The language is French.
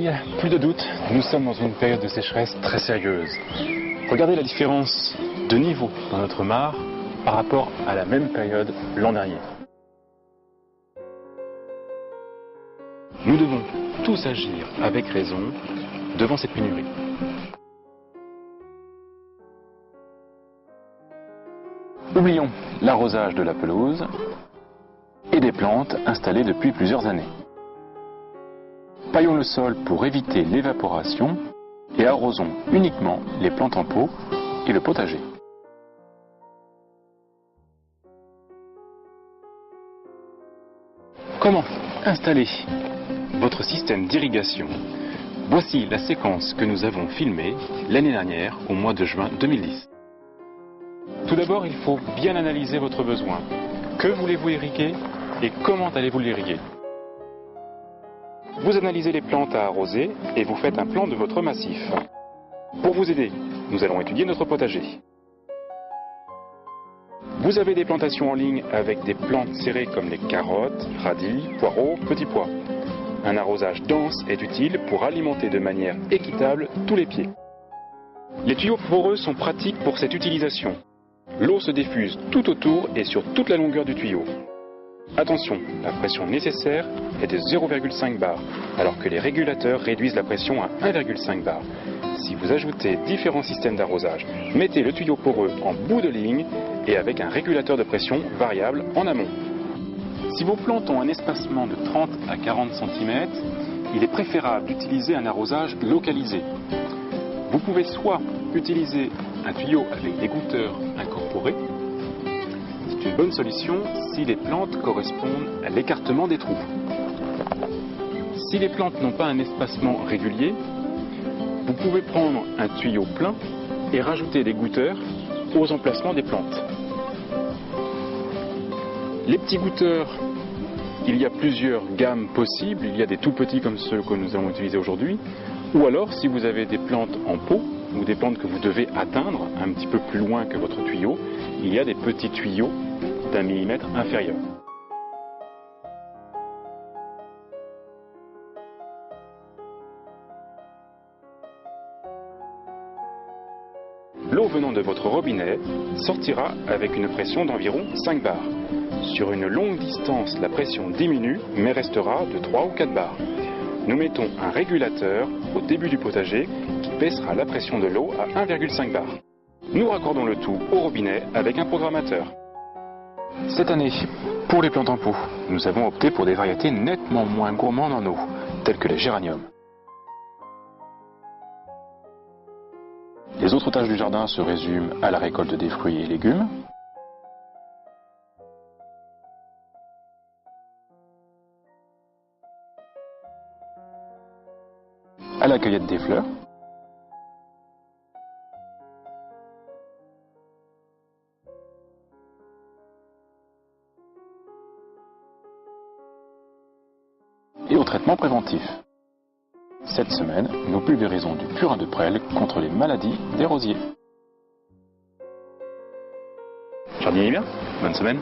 Il n'y a plus de doute, nous sommes dans une période de sécheresse très sérieuse. Regardez la différence de niveau dans notre mare par rapport à la même période l'an dernier. Nous devons tous agir avec raison devant cette pénurie. Oublions l'arrosage de la pelouse et des plantes installées depuis plusieurs années. Paillons le sol pour éviter l'évaporation et arrosons uniquement les plantes en pot et le potager. Comment installer votre système d'irrigation? Voici la séquence que nous avons filmée l'année dernière au mois de juin 2010. Tout d'abord, il faut bien analyser votre besoin. Que voulez-vous irriguer et comment allez-vous l'irriguer? Vous analysez les plantes à arroser et vous faites un plan de votre massif. Pour vous aider, nous allons étudier notre potager. Vous avez des plantations en ligne avec des plantes serrées comme les carottes, radis, poireaux, petits pois. Un arrosage dense est utile pour alimenter de manière équitable tous les pieds. Les tuyaux poreux sont pratiques pour cette utilisation. L'eau se diffuse tout autour et sur toute la longueur du tuyau. Attention, la pression nécessaire est de 0,5 bar, alors que les régulateurs réduisent la pression à 1,5 bar. Si vous ajoutez différents systèmes d'arrosage, mettez le tuyau poreux en bout de ligne et avec un régulateur de pression variable en amont. Si vos plantes ont un espacement de 30 à 40 cm, il est préférable d'utiliser un arrosage localisé. Vous pouvez soit utiliser un tuyau avec des goutteurs incorporés. C'est une bonne solution si les plantes correspondent à l'écartement des trous. Si les plantes n'ont pas un espacement régulier, vous pouvez prendre un tuyau plein et rajouter des goutteurs aux emplacements des plantes. Les petits goutteurs, il y a plusieurs gammes possibles. Il y a des tout petits comme ceux que nous allons utiliser aujourd'hui. Ou alors, si vous avez des plantes en pot ou des plantes que vous devez atteindre un petit peu plus loin que votre tuyau, il y a des petits tuyaux d'1 millimètre inférieur. L'eau venant de votre robinet sortira avec une pression d'environ 5 bars. Sur une longue distance, la pression diminue, mais restera de 3 ou 4 bars. Nous mettons un régulateur au début du potager qui baissera la pression de l'eau à 1,5 bar. Nous raccordons le tout au robinet avec un programmateur. Cette année, pour les plantes en pot, nous avons opté pour des variétés nettement moins gourmandes en eau, telles que les géraniums. Les autres tâches du jardin se résument à la récolte des fruits et légumes, à la cueillette des fleurs, et au traitement préventif. Cette semaine, nous pulvérisons du purin de prêle contre les maladies des rosiers. Jardinier bien, bonne semaine.